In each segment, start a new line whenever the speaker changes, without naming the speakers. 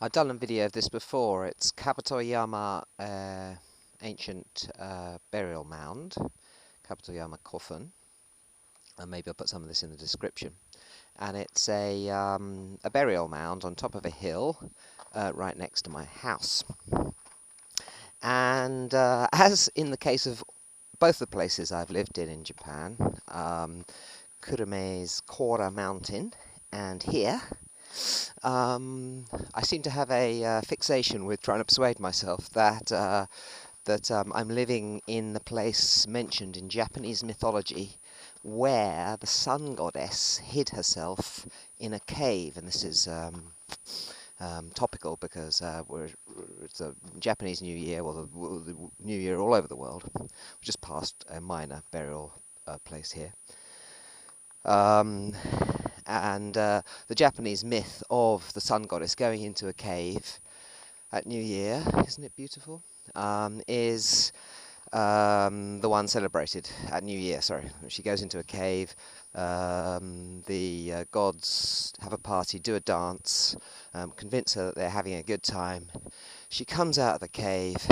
I've done a video of this before. It's Kabatoyama ancient burial mound, Kabatoyama coffin, and maybe I'll put some of this in the description. And it's a burial mound on top of a hill right next to my house. And as in the case of both the places I've lived in Japan, Kurume's Kora Mountain and here, I seem to have a fixation with trying to persuade myself that I'm living in the place mentioned in Japanese mythology where the sun goddess hid herself in a cave. And this is topical because it's a Japanese New Year, well, the New Year all over the world. We just passed a minor burial place here. And the Japanese myth of the sun goddess going into a cave at New Year, isn't it beautiful? Is the one celebrated at New Year, sorry. She goes into a cave, the gods have a party, do a dance, convince her that they're having a good time. She comes out of the cave,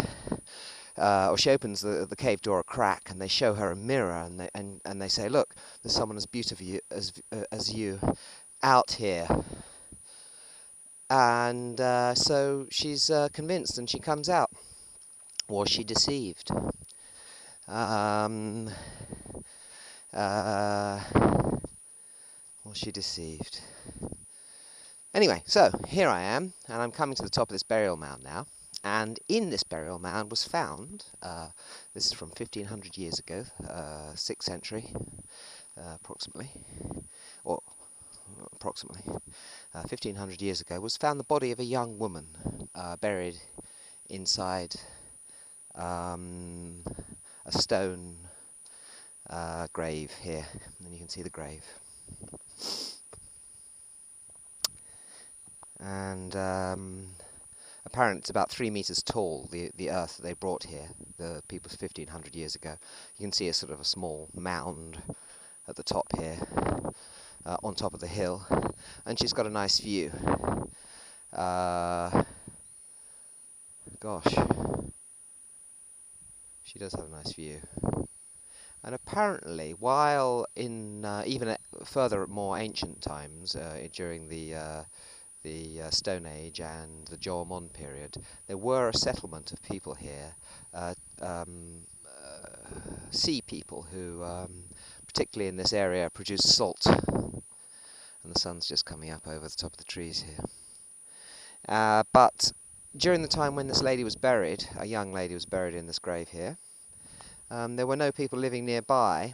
or she opens the cave door a crack, and they show her a mirror, and they say, look, there's someone as beautiful as you out here. And so she's convinced, and she comes out. Was she deceived? Was she deceived? Anyway, so here I am, and I'm coming to the top of this burial mound now. And in this burial mound was found, this is from 1500 years ago, 6th century, approximately, or approximately 1500 years ago, was found the body of a young woman buried inside a stone grave here, and you can see the grave. And apparently it's about 3 meters tall, the earth that they brought here, the people 1500 years ago. You can see a sort of a small mound at the top here, on top of the hill, and she's got a nice view. Gosh, she does have a nice view. And apparently, while in even further, more ancient times, during the Stone Age and the Jomon period, there were a settlement of people here, sea people who, particularly in this area, produce salt. And the sun's just coming up over the top of the trees here. But during the time when this lady was buried, a young lady was buried in this grave here, there were no people living nearby,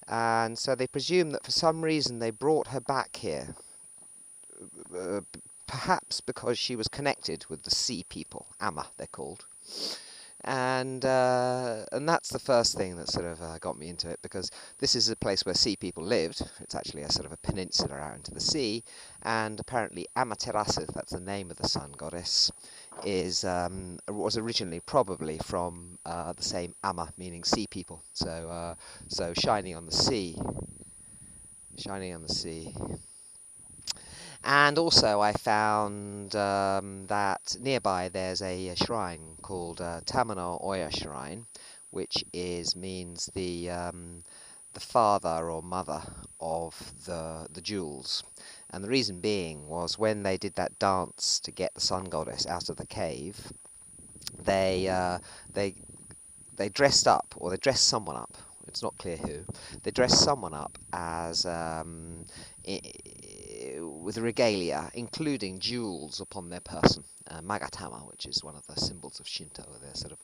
and so they presume that for some reason they brought her back here, perhaps because she was connected with the sea people, Ama they're called. And that's the first thing that sort of got me into it, because this is a place where sea people lived. It's actually a sort of a peninsula out into the sea, and apparently Amaterasu, that's the name of the sun goddess, was originally probably from the same Ama, meaning sea people. So shining on the sea, shining on the sea. And also I found that nearby there's a shrine called Tamano Oya Shrine, which means the father or mother of the jewels. And the reason being was when they did that dance to get the sun goddess out of the cave, they dressed up, or they dressed someone up. It's not clear who. They dressed someone up as with regalia, including jewels upon their person. Magatama, which is one of the symbols of Shinto. They're sort of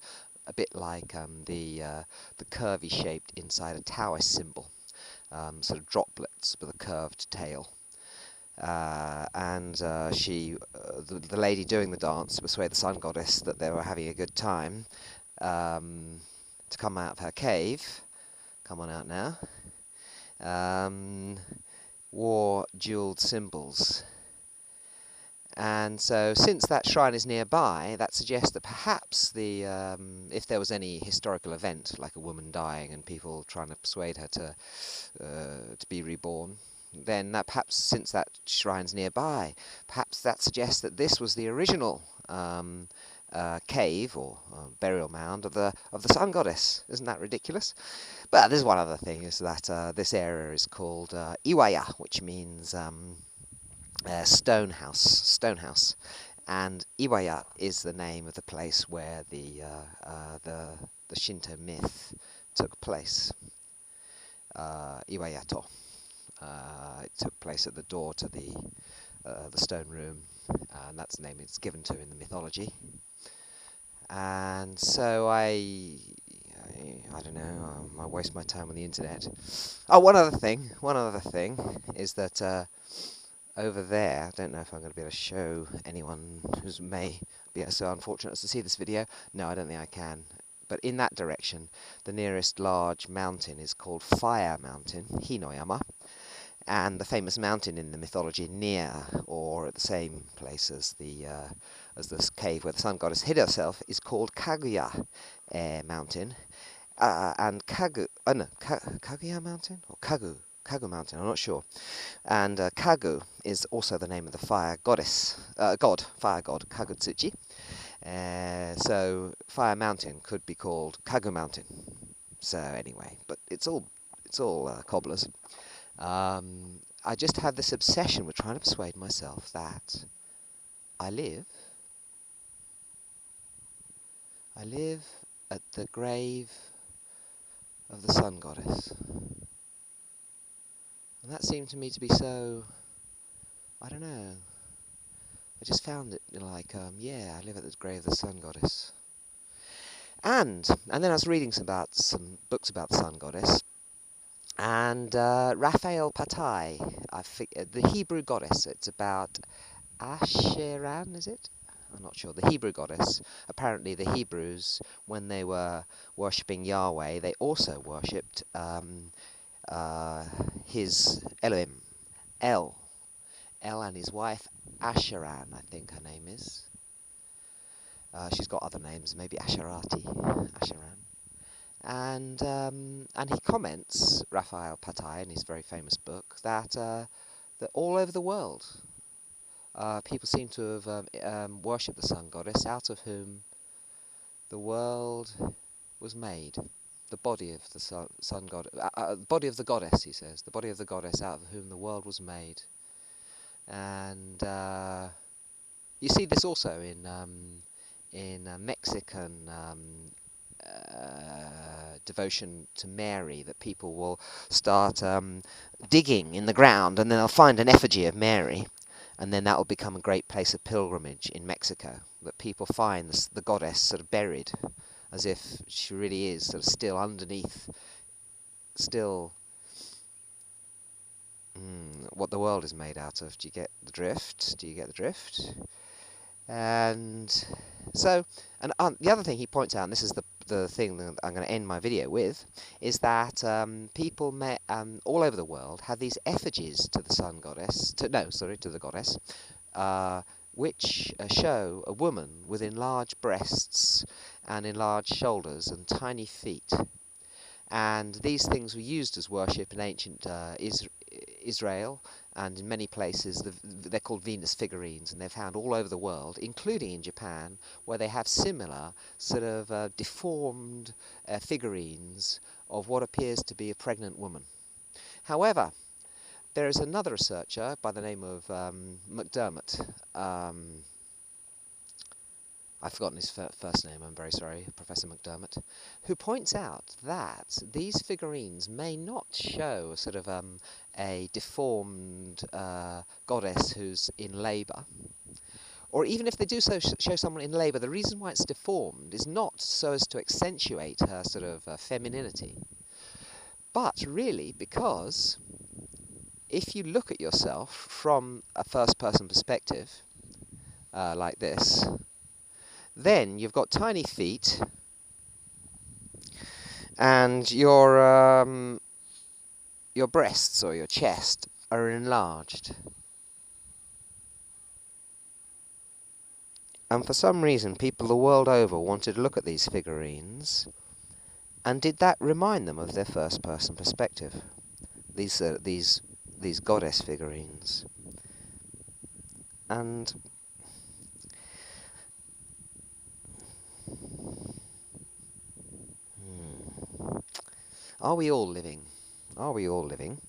a bit like the curvy shaped inside a Taoist symbol, sort of droplets with a curved tail. The lady doing the dance to persuade the sun goddess that they were having a good time, to come out of her cave. Come on out now. Wore jeweled symbols. And so, since that shrine is nearby, that suggests that perhaps if there was any historical event, like a woman dying and people trying to persuade her to be reborn, then that perhaps, since that shrine's nearby, perhaps that suggests that this was the original cave or burial mound of the sun goddess. Isn't that ridiculous? But there's one other thing, is that this area is called Iwaya, which means stone house, and Iwaya is the name of the place where the Shinto myth took place. Iwayato. It took place at the door to the stone room, and that's the name it's given to in the mythology. And so I don't know, I waste my time on the internet. Oh, one other thing is that over there, I don't know if I'm going to be able to show anyone who may be so unfortunate as to see this video. No, I don't think I can. But in that direction, the nearest large mountain is called Fire Mountain, Hinoyama. And the famous mountain in the mythology near, or at the same place as this cave where the sun goddess hid herself, is called Kaguya Mountain. And Kaguya Mountain? Or Kagu Mountain, I'm not sure. And Kagu is also the name of the fire goddess, fire god, Kagutsuchi. So Fire Mountain could be called Kagu Mountain. So anyway, but it's all cobblers. I just have this obsession with trying to persuade myself that I live at the grave of the sun goddess. And that seemed to me to be so, I don't know, I just found it like, yeah, I live at the grave of the sun goddess. And then I was reading some books about the sun goddess, and Raphael Patai, the Hebrew goddess, it's about Asheran, is it? I'm not sure. The Hebrew goddess. Apparently the Hebrews, when they were worshipping Yahweh, they also worshipped his Elohim, El and his wife Asheran, I think her name is. She's got other names, maybe Asherati, Asheran. And he comments, Raphael Patai, in his very famous book, that all over the world, people seem to have worshipped the sun goddess, out of whom the world was made. The body of the sun goddess, body of the goddess, he says, the body of the goddess out of whom the world was made. And you see this also in Mexican devotion to Mary, that people will start digging in the ground, and then they'll find an effigy of Mary, and then that will become a great place of pilgrimage in Mexico, that people find the goddess sort of buried, as if she really is sort of still underneath, what the world is made out of. Do you get the drift? And so, and the other thing he points out, and this is the thing that I'm going to end my video with, is that people all over the world have these effigies to the sun goddess, to the goddess, which show a woman with enlarged breasts and enlarged shoulders and tiny feet. And these things were used as worship in ancient Israel, and in many places they're called Venus figurines, and they're found all over the world, including in Japan, where they have similar sort of deformed figurines of what appears to be a pregnant woman. However, there is another researcher by the name of McDermott. I've forgotten his first name, I'm very sorry, Professor McDermott, who points out that these figurines may not show sort of a deformed goddess who's in labour, or even if they do show someone in labour, the reason why it's deformed is not so as to accentuate her sort of femininity, but really because if you look at yourself from a first-person perspective, like this, then you've got tiny feet, and your breasts or your chest are enlarged. And for some reason, people the world over wanted to look at these figurines, and did that remind them of their first-person perspective? These these goddess figurines. And are we all living? Are we all living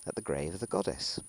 at the grave of the goddess?